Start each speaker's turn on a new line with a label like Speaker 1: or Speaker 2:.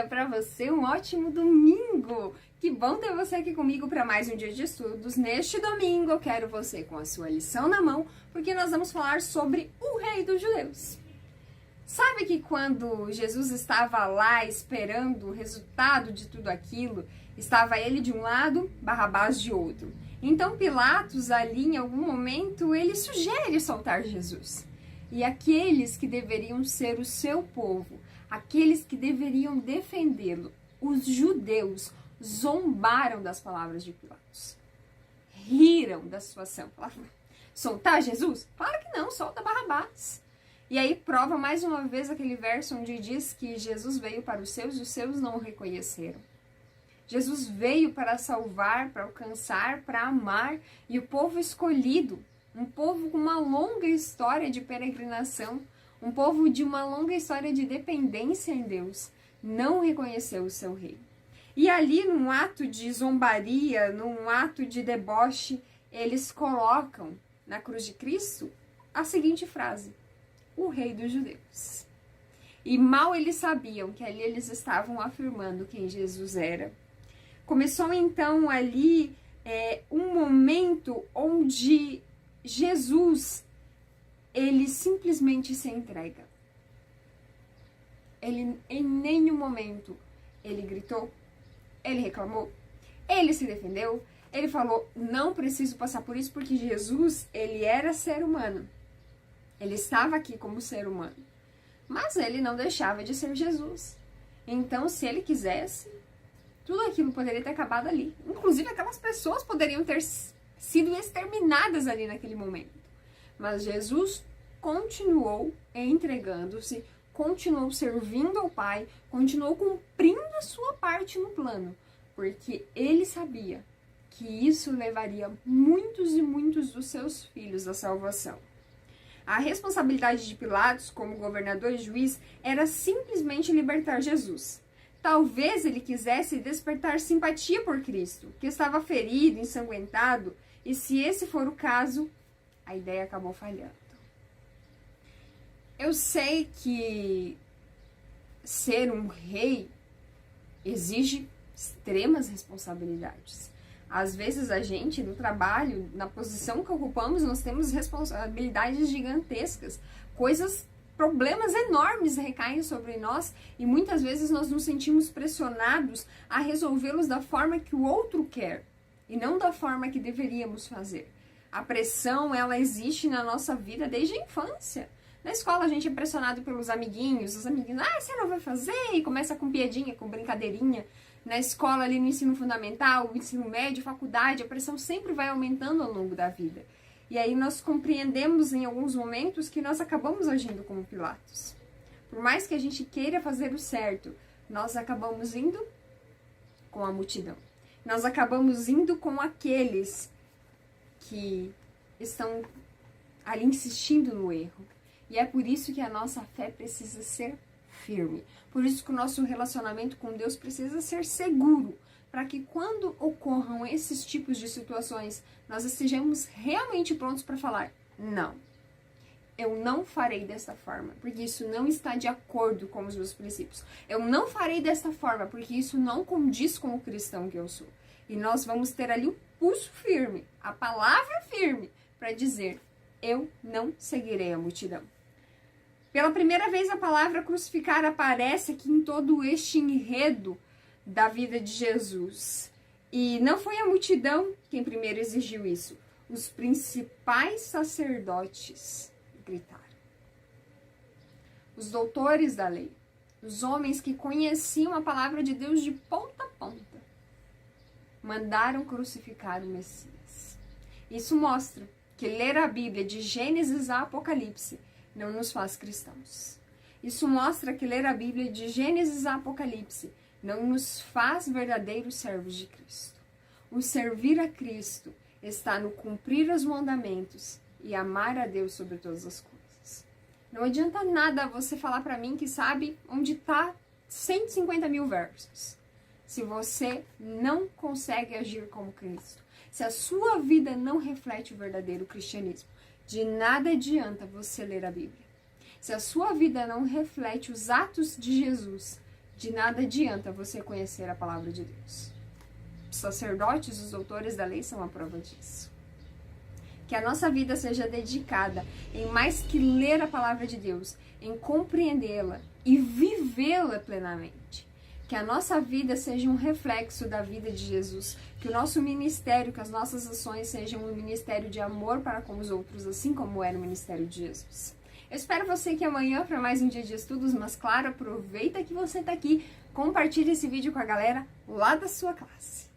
Speaker 1: dia para você, um ótimo domingo! Que bom ter você aqui comigo para mais um dia de estudos. Neste domingo eu quero você com a sua lição na mão, porque nós vamos falar sobre o Rei dos Judeus. Sabe que quando Jesus estava lá esperando o resultado de tudo aquilo, estava ele de um lado, Barrabás de outro. Então Pilatos ali em algum momento ele sugere soltar Jesus. E aqueles que deveriam ser o seu povo, aqueles que deveriam defendê-lo, os judeus, zombaram das palavras de Pilatos. Riram da situação. Falaram, soltar Jesus? Claro que não, solta Barrabás. E aí prova mais uma vez aquele verso onde diz que Jesus veio para os seus não o reconheceram. Jesus veio para salvar, para alcançar, para amar, e o povo escolhido, um povo com uma longa história de peregrinação, um povo de uma longa história de dependência em Deus, não reconheceu o seu rei. E ali, num ato de zombaria, num ato de deboche, eles colocam na cruz de Cristo a seguinte frase: o Rei dos Judeus. E mal eles sabiam que ali eles estavam afirmando quem Jesus era. Começou então ali um momento onde Jesus, ele simplesmente se entrega. Ele em nenhum momento ele gritou, ele reclamou, ele se defendeu, ele falou, não preciso passar por isso, porque Jesus, ele era ser humano. Ele estava aqui como ser humano. Mas ele não deixava de ser Jesus. Então, se ele quisesse, tudo aquilo poderia ter acabado ali. Inclusive, aquelas pessoas poderiam ter sido exterminadas ali naquele momento. Mas Jesus continuou entregando-se, continuou servindo ao Pai, continuou cumprindo a sua parte no plano, porque ele sabia que isso levaria muitos e muitos dos seus filhos à salvação. A responsabilidade de Pilatos, como governador e juiz, era simplesmente libertar Jesus. Talvez ele quisesse despertar simpatia por Cristo, que estava ferido, ensanguentado, e se esse for o caso, a ideia acabou falhando. Eu sei que ser um rei exige extremas responsabilidades. Às vezes a gente, no trabalho, na posição que ocupamos, nós temos responsabilidades gigantescas, problemas enormes recaem sobre nós e muitas vezes nós nos sentimos pressionados a resolvê-los da forma que o outro quer e não da forma que deveríamos fazer. A pressão, ela existe na nossa vida desde a infância. Na escola a gente é pressionado pelos amiguinhos, os amiguinhos, você não vai fazer, e começa com piadinha, com brincadeirinha. Na escola, ali no ensino fundamental, ensino médio, faculdade, a pressão sempre vai aumentando ao longo da vida. E aí nós compreendemos em alguns momentos que nós acabamos agindo como Pilatos. Por mais que a gente queira fazer o certo, nós acabamos indo com a multidão. Nós acabamos indo com aqueles que estão ali insistindo no erro. E é por isso que a nossa fé precisa ser firme. Por isso que o nosso relacionamento com Deus precisa ser seguro, para que quando ocorram esses tipos de situações, nós estejamos realmente prontos para falar, não, eu não farei desta forma, porque isso não está de acordo com os meus princípios. Eu não farei desta forma, porque isso não condiz com o cristão que eu sou. E nós vamos ter ali o pulso firme, a palavra firme, para dizer, eu não seguirei a multidão. Pela primeira vez a palavra crucificar aparece aqui em todo este enredo da vida de Jesus. E não foi a multidão quem primeiro exigiu isso. Os principais sacerdotes gritaram. Os doutores da lei, os homens que conheciam a palavra de Deus de ponta a ponta, mandaram crucificar o Messias. Isso mostra que ler a Bíblia de Gênesis a Apocalipse não nos faz cristãos. Isso mostra que ler a Bíblia de Gênesis a Apocalipse não nos faz verdadeiros servos de Cristo. O servir a Cristo está no cumprir os mandamentos e amar a Deus sobre todas as coisas. Não adianta nada você falar para mim que sabe onde está 150 mil versos, se você não consegue agir como Cristo. Se a sua vida não reflete o verdadeiro cristianismo, de nada adianta você ler a Bíblia. Se a sua vida não reflete os atos de Jesus, de nada adianta você conhecer a palavra de Deus. Os sacerdotes, os doutores da lei são a prova disso. Que a nossa vida seja dedicada em mais que ler a palavra de Deus, em compreendê-la e vivê-la plenamente. Que a nossa vida seja um reflexo da vida de Jesus. Que o nosso ministério, que as nossas ações sejam um ministério de amor para com os outros, assim como era o ministério de Jesus. Eu espero você aqui amanhã para mais um dia de estudos, mas claro, aproveita que você está aqui, compartilhe esse vídeo com a galera lá da sua classe.